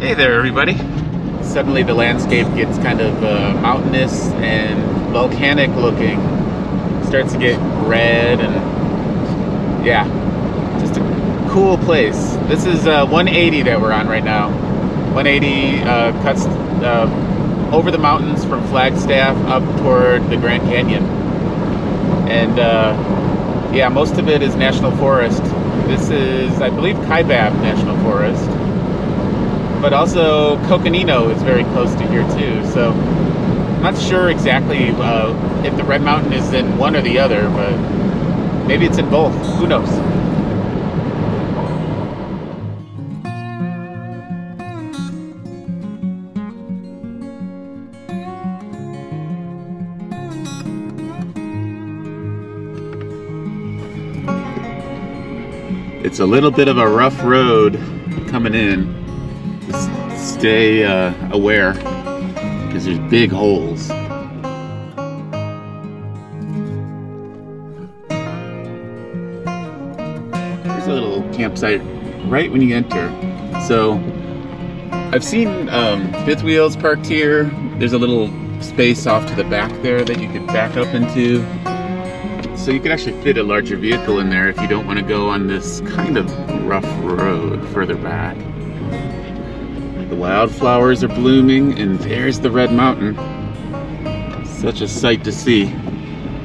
Hey there, everybody. Suddenly the landscape gets kind of mountainous and volcanic looking. Starts to get red and yeah, just a cool place. This is 180 that we're on right now. 180 cuts over the mountains from Flagstaff up toward the Grand Canyon. And yeah, most of it is National Forest. This is, I believe, Kaibab National Forest. But also Coconino is very close to here too, so I'm not sure exactly if the Red Mountain is in one or the other, but maybe it's in both. Who knows? It's a little bit of a rough road coming in. Stay aware, because there's big holes. There's a little campsite right when you enter. So I've seen fifth wheels parked here. There's a little space off to the back there that you could back up into. So you could actually fit a larger vehicle in there if you don't want to go on this kind of rough road further back. The wildflowers are blooming, and there's the Red Mountain. Such a sight to see.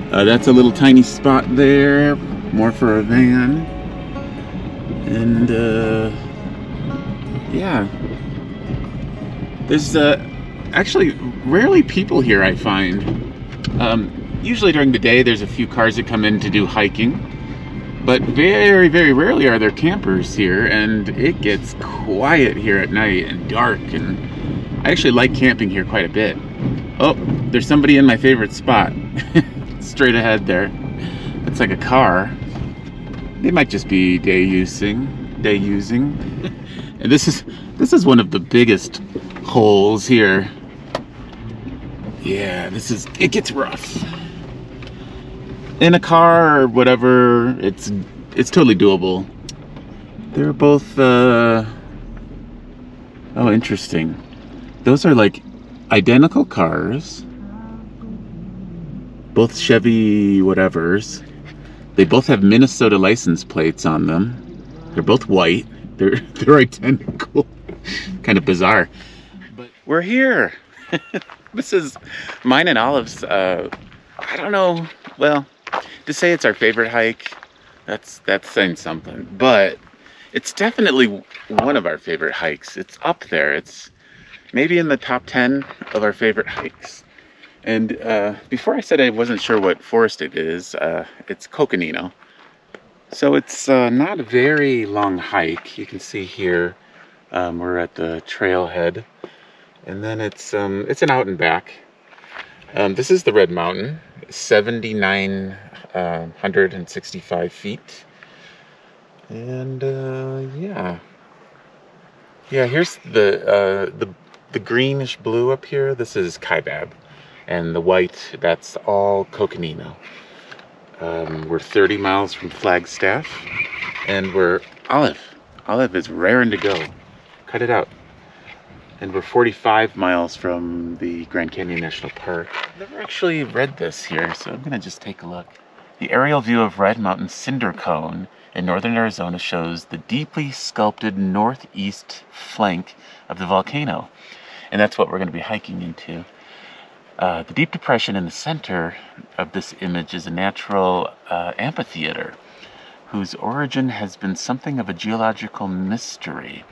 That's a little tiny spot there, more for a van. And yeah, there's actually rarely people here, I find. Usually during the day there's a few cars that come in to do hiking. But very, very rarely are there campers here, and it gets quiet here at night and dark, and I actually like camping here quite a bit. Oh, there's somebody in my favorite spot. Straight ahead there. It's like a car. They might just be day using. And this is one of the biggest holes here. Yeah, it gets rough. In a car or whatever, it's totally doable. They're both oh, interesting. Those are like identical cars. Both Chevy whatevers. They both have Minnesota license plates on them. They're both white. They're identical. Kind of bizarre. But we're here. This is mine and Olive's I don't know, well, to say it's our favorite hike, that's saying something, but it's definitely one of our favorite hikes. It's up there. It's maybe in the top 10 of our favorite hikes. And before I said I wasn't sure what forest it is, it's Coconino. So it's not a very long hike. You can see here we're at the trailhead, and then it's an out and back. This is the Red Mountain, 7,965 feet. And yeah, here's the greenish blue up here. This is Kaibab, and the white, that's all Coconino. We're 30 miles from Flagstaff, and we're Olive is raring to go. Cut it out. And we're 45 miles from the Grand Canyon National Park. I've never actually read this here, so I'm gonna just take a look. The aerial view of Red Mountain Cinder Cone in northern Arizona shows the deeply sculpted northeast flank of the volcano. And that's what we're gonna be hiking into. The deep depression in the center of this image is a natural amphitheater whose origin has been something of a geological mystery.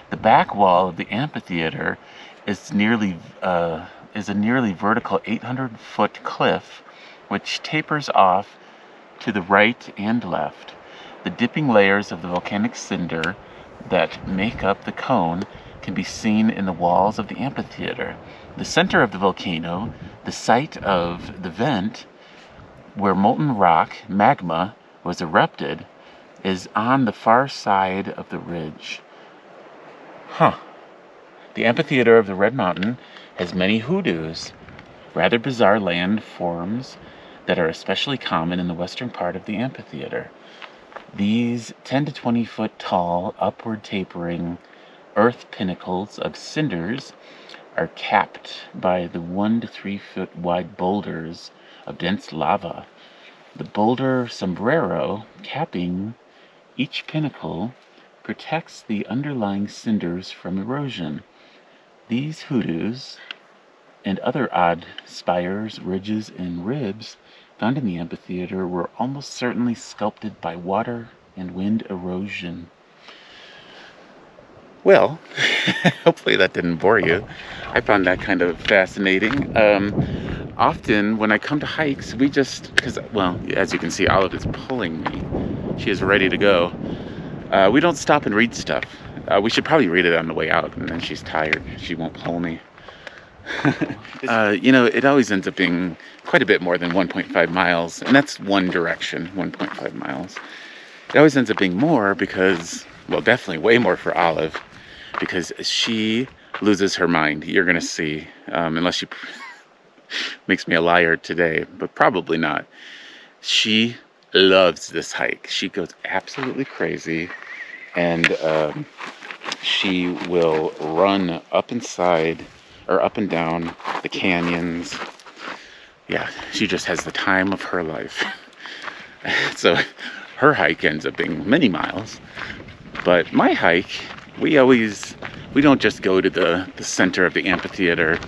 The back wall of the amphitheater is a nearly vertical 800-foot cliff which tapers off to the right and left. The dipping layers of the volcanic cinder that make up the cone can be seen in the walls of the amphitheater. The center of the volcano, the site of the vent where molten rock, magma, was erupted, is on the far side of the ridge. Huh. The amphitheater of the Red Mountain has many hoodoos, rather bizarre landforms that are especially common in the western part of the amphitheater. These 10 to 20 foot tall, upward tapering earth pinnacles of cinders are capped by the 1 to 3 foot wide boulders of dense lava. The boulder sombrero capping each pinnacle protects the underlying cinders from erosion. These hoodoos and other odd spires, ridges, and ribs found in the amphitheater were almost certainly sculpted by water and wind erosion. Well, hopefully that didn't bore you. I found that kind of fascinating. Often when I come to hikes, we just, well, as you can see, Olive is pulling me. She is ready to go. We don't stop and read stuff. We should probably read it on the way out, and then she's tired. She won't pull me. You know, it always ends up being quite a bit more than 1.5 miles, and that's one direction, 1.5 miles. It always ends up being more because, well, definitely way more for Olive, because she loses her mind. You're going to see, unless she makes me a liar today, but probably not. She loves this hike. She goes absolutely crazy, and she will run up inside or up and down the canyons. Yeah, she just has the time of her life. So her hike ends up being many miles, but my hike, we don't just go to the center of the amphitheater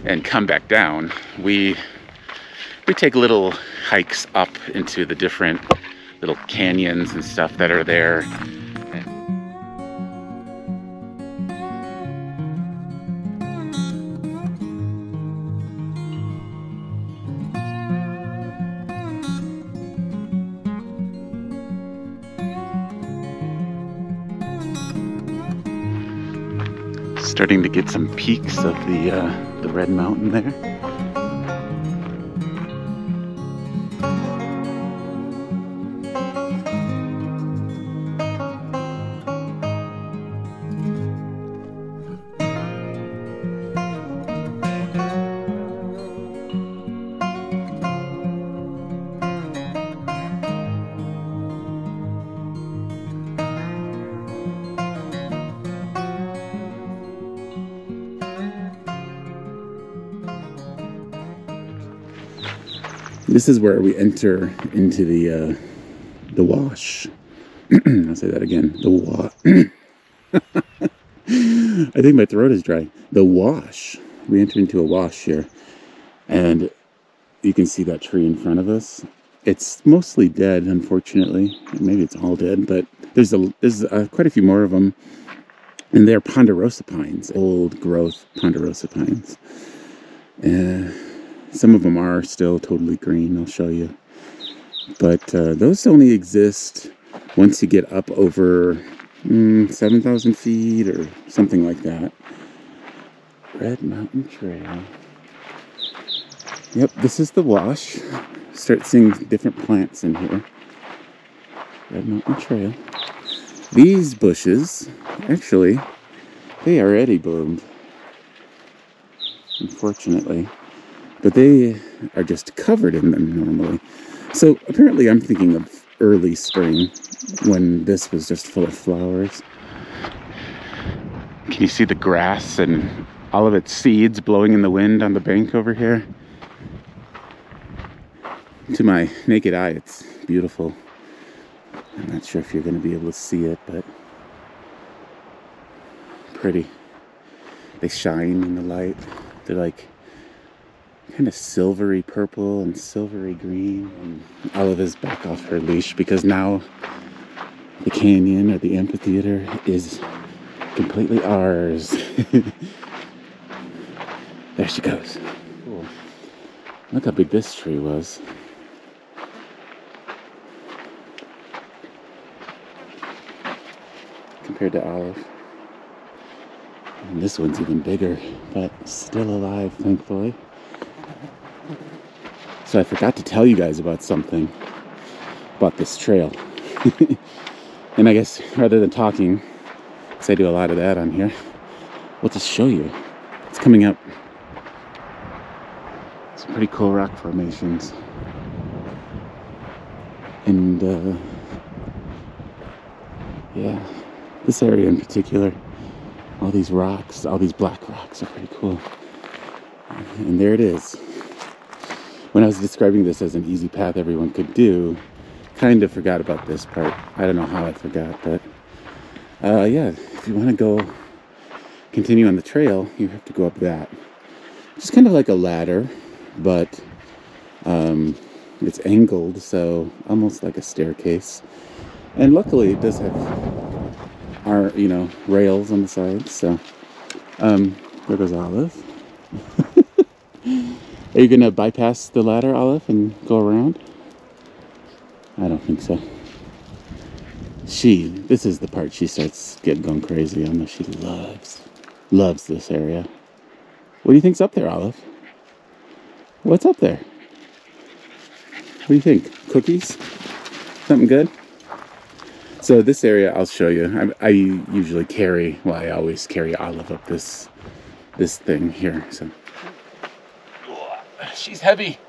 and come back down. We take little hikes up into the different little canyons and stuff that are there. Starting to get some peaks of the Red Mountain there. This is where we enter into the wash. I'll say that again. The I think my throat is dry. The wash. We enter into a wash here, and you can see that tree in front of us. It's mostly dead, unfortunately. Maybe it's all dead, but there's quite a few more of them, and they're ponderosa pines, old growth ponderosa pines. Some of them are still totally green, I'll show you. But those only exist once you get up over 7,000 feet or something like that. Red Mountain Trail. Yep, this is the wash. Start seeing different plants in here. Red Mountain Trail. These bushes, actually, they already bloomed. Unfortunately. But they are just covered in them normally. So apparently I'm thinking of early spring when this was just full of flowers. Can you see the grass and all of its seeds blowing in the wind on the bank over here? To my naked eye, it's beautiful. I'm not sure if you're going to be able to see it, but pretty. They shine in the light. They're like kind of silvery purple and silvery green. And Olive is back off her leash because now the canyon or the amphitheater is completely ours. There she goes. Cool. Look how big this tree was. Compared to Olive. And this one's even bigger, but still alive, thankfully. So I forgot to tell you guys about something about this trail. And I guess rather than talking, because I do a lot of that on here, we'll just show you. It's coming up. Some pretty cool rock formations. And yeah, this area in particular All these rocks, all these black rocks are pretty cool. And there it is. When I was describing this as an easy path everyone could do, kind of forgot about this part. I don't know how I forgot, but yeah, if you want to go continue on the trail, you have to go up that. It's kind of like a ladder, but it's angled, so almost like a staircase. And luckily it does have our, rails on the sides, so there goes Olive. Are you gonna bypass the ladder, Olive, and go around? I don't think so. This is the part she starts going crazy on. She loves this area. What do you think's up there, Olive? What's up there? What do you think? Cookies? Something good? So this area, I'll show you. I usually carry, well, I always carry Olive up this thing here. So she's heavy.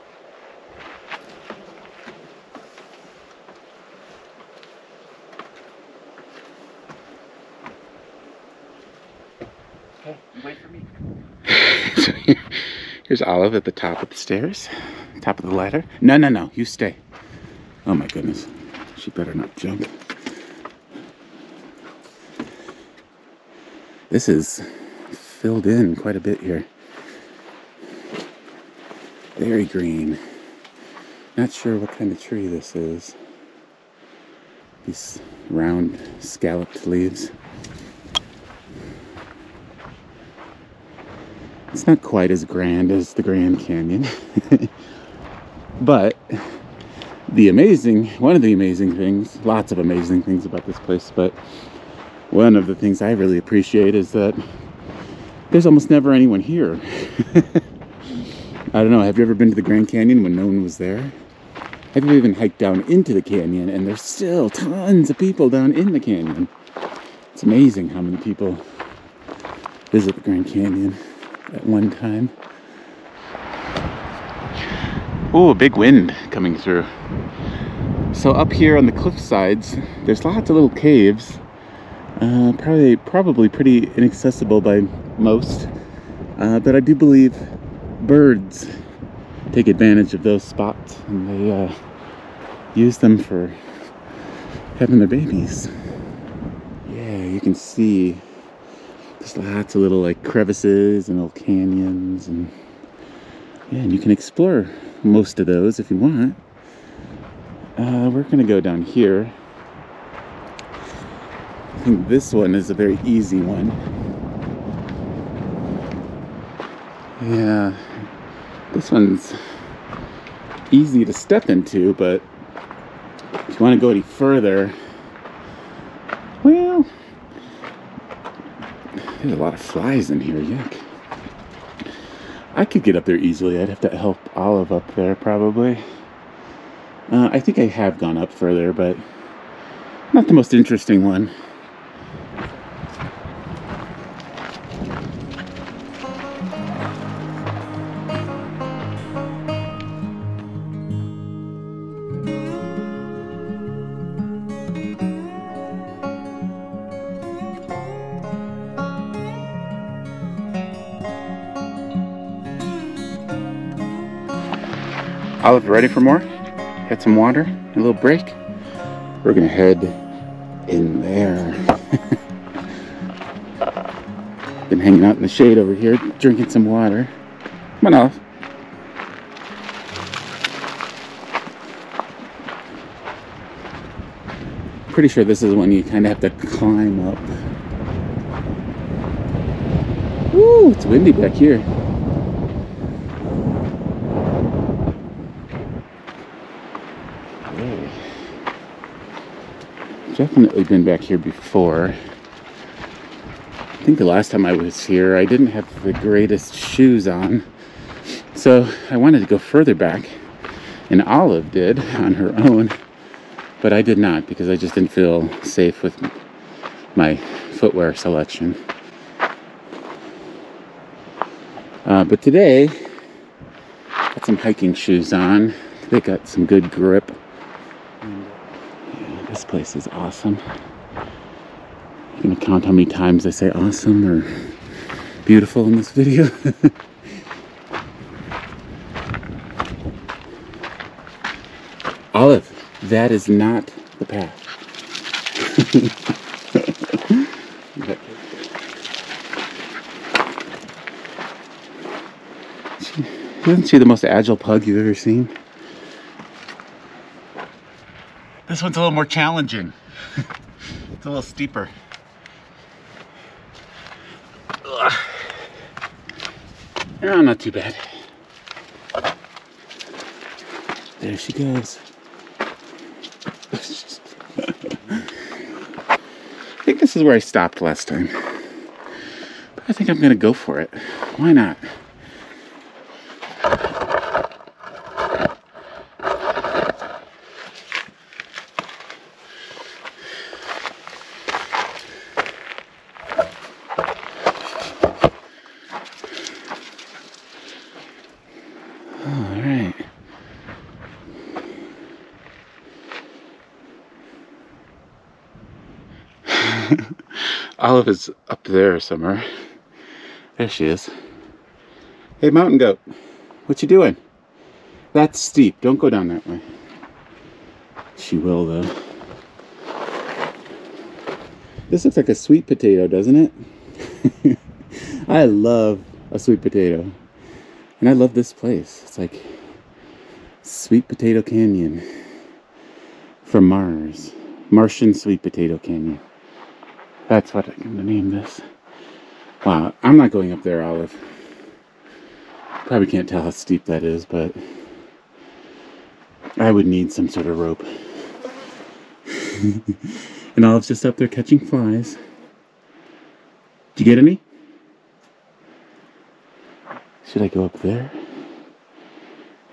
Okay, you wait for me. So here's Olive at the top of the stairs, top of the ladder. No, you stay. Oh my goodness, she better not jump. This is filled in quite a bit here. Very green. Not sure what kind of tree this is. These round scalloped leaves. It's not quite as grand as the Grand Canyon. But one of the amazing things, lots of amazing things about this place, but one of the things I really appreciate is that there's almost never anyone here. I don't know, have you ever been to the Grand Canyon when no one was there? Have you even hiked down into the canyon and there's still tons of people down in the canyon? It's amazing how many people visit the Grand Canyon at one time. Oh, a big wind coming through. So up here on the cliff sides, there's lots of little caves. Probably pretty inaccessible by most. But I do believe birds take advantage of those spots and they use them for having their babies. Yeah, you can see there's lots of little like crevices and little canyons, and yeah, and you can explore most of those if you want. We're gonna go down here. I think this one is a very easy one. Yeah, this one's easy to step into, but if you want to go any further, well, there's a lot of flies in here, yuck. I could get up there easily. I'd have to help Olive up there, probably. I think I have gone up further, but not the most interesting one. Olive, ready for more? Had some water, a little break. We're gonna head in there. Been hanging out in the shade over here, drinking some water. Come on, Olive. Pretty sure this is when you kind of have to climb up. Woo, it's windy back here. Definitely been back here before. I think the last time I was here, I didn't have the greatest shoes on. So I wanted to go further back, and Olive did on her own, but I did not because I just didn't feel safe with my footwear selection. But today, got some hiking shoes on. They got some good grip. This place is awesome. I'm gonna count how many times I say awesome or beautiful in this video. Olive, that is not the path. Isn't she the most agile pug you've ever seen? This one's a little more challenging. It's a little steeper. Ugh. Oh, not too bad. There she goes. I think this is where I stopped last time. But I think I'm gonna go for it. Why not? Olive is up there somewhere. There she is. Hey, mountain goat. What you doing? That's steep. Don't go down that way. She will, though. This looks like a sweet potato, doesn't it? I love a sweet potato. And I love this place. It's like Sweet Potato Canyon from Mars. Martian Sweet Potato Canyon. That's what I'm going to name this. Wow, I'm not going up there, Olive. Probably can't tell how steep that is, but I would need some sort of rope. And Olive's just up there catching flies. Did you get any? Should I go up there?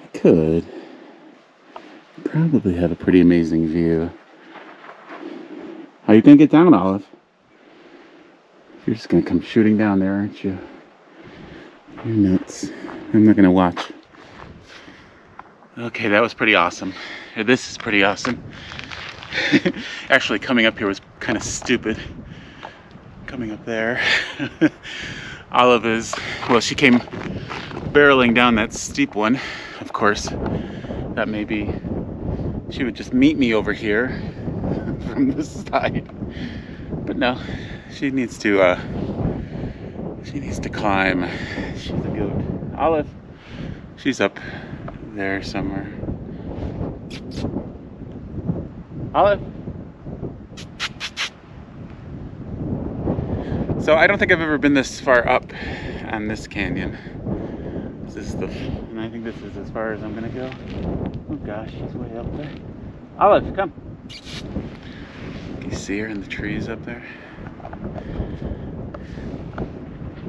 I could. Probably have a pretty amazing view. How are you going to get down, Olive? You're just going to come shooting down there, aren't you? You're nuts. I'm not going to watch. Okay, that was pretty awesome. This is pretty awesome. Actually, coming up here was kind of stupid. Coming up there. Olive is, well, she came barreling down that steep one. Of course, that maybe she would just meet me over here from this side. But no, she needs to climb. She's a goat. Olive, she's up there somewhere. Olive. So I don't think I've ever been this far up on this canyon. This is and I think this is as far as I'm gonna go. Oh gosh, she's way up there. Olive, come. Can you see her in the trees up there?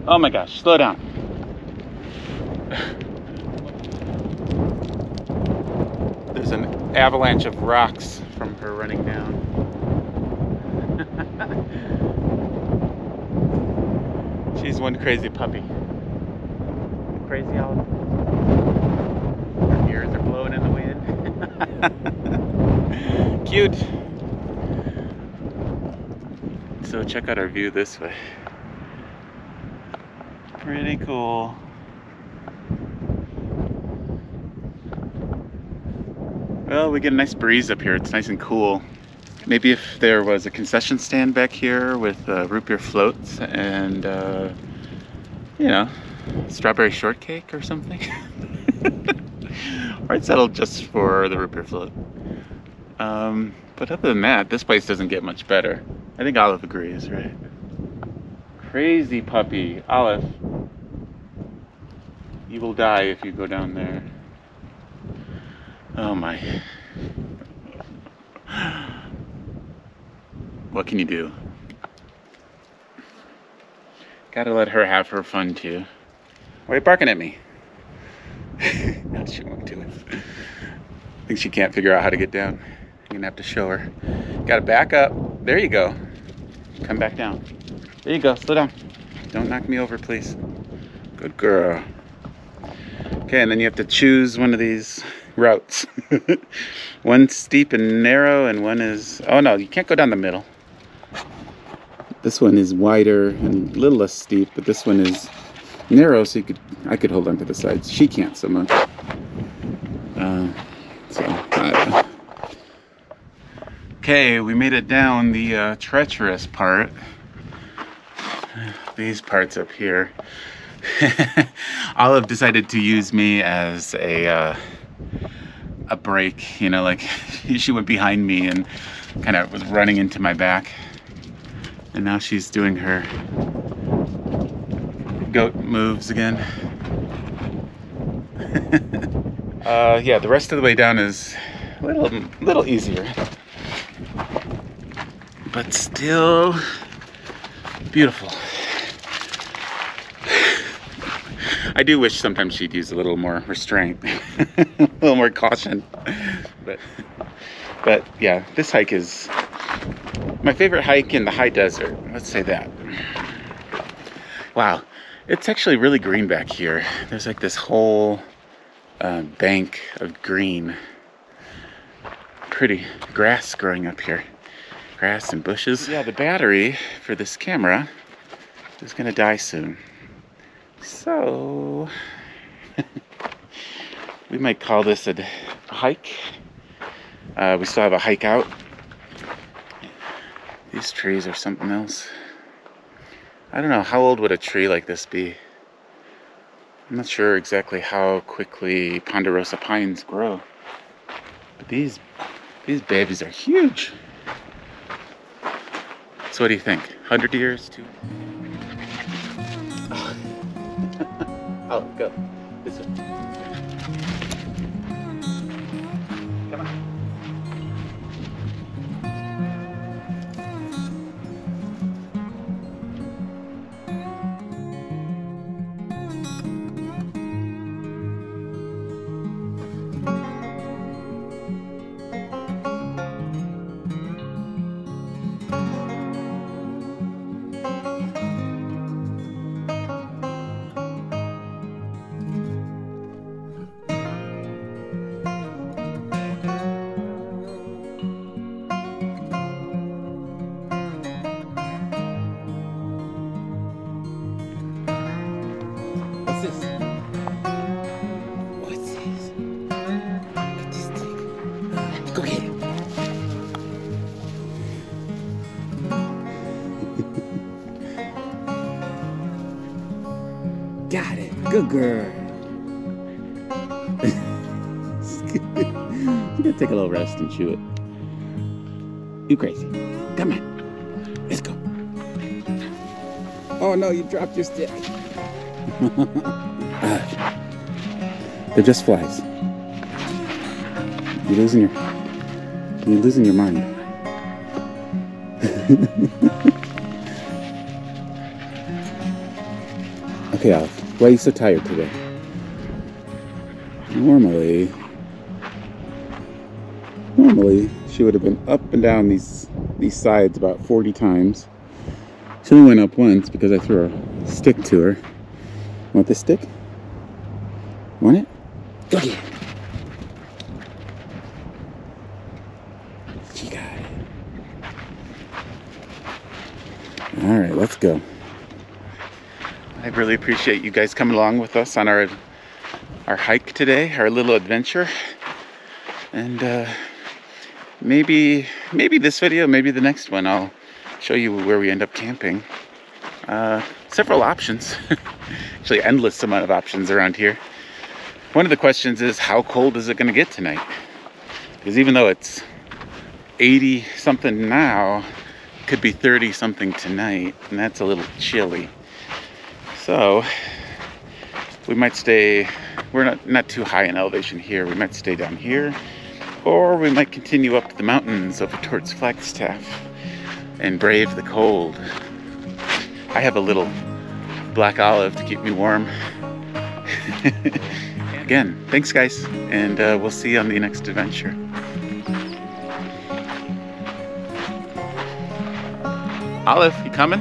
Oh my gosh, slow down. There's an avalanche of rocks from her running down. She's one crazy puppy. Crazy Olive. Her ears are blowing in the wind. Cute. So check out our view this way. Pretty cool. Well, we get a nice breeze up here. It's nice and cool. Maybe if there was a concession stand back here with root beer floats and, you know, strawberry shortcake or something. Or I'd settle just for the root beer float. But other than that, this place doesn't get much better. I think Olive agrees, right? Crazy puppy. Olive, you will die if you go down there. Oh my. What can you do? Gotta let her have her fun too. Why are you barking at me? No, she won't do it. I think she can't figure out how to get down. I'm gonna have to show her. Gotta back up. There you go. Come back down. There you go. Slow down. Don't knock me over, please. Good girl. Okay, and then you have to choose one of these routes. One's steep and narrow, and one is... Oh no, you can't go down the middle. This one is wider and a little less steep, but this one is narrow, so I could hold on to the sides. She can't so much. Okay, we made it down the treacherous part. These parts up here. Olive decided to use me as a brake, you know, like she went behind me and kind of was running into my back. And now she's doing her goat moves again. Yeah, the rest of the way down is a little easier, but still beautiful. I do wish sometimes she'd use a little more restraint, a little more caution. But yeah, this hike is my favorite hike in the high desert. Let's say that. Wow, it's actually really green back here. There's like this whole bank of green. Pretty grass growing up here. Grass and bushes. Yeah, the battery for this camera is gonna die soon. So we might call this a hike. We still have a hike out. These trees are something else. I don't know, how old would a tree like this be? I'm not sure exactly how quickly ponderosa pines grow. But these babies are huge. So what do you think? 100 years? Too? Oh, go. This way. Come on. What's this? Get this stick. Go get it. Got it. Good girl. You gotta take a little rest and chew it. You crazy. Come on. Let's go. Oh no, you dropped your stick. They're just flies. You're losing your mind. Okay, Olive, why are you so tired today? Normally she would have been up and down these sides about 40 times. She only went up once because I threw a stick to her. Want this stick? Want it? Go get it. She got it. All right, let's go. I really appreciate you guys coming along with us on our hike today, our little adventure. And maybe this video, maybe the next one, I'll show you where we end up camping. Several options. Actually, endless amount of options around here. One of the questions is, how cold is it going to get tonight? Because even though it's 80 something now, it could be 30 something tonight, and that's a little chilly. So we might stay, we're not too high in elevation here. We might stay down here, or we might continue up the mountains over towards Flagstaff and brave the cold. I have a little black olive to keep me warm. Again, thanks guys, and we'll see you on the next adventure. Olive, you coming?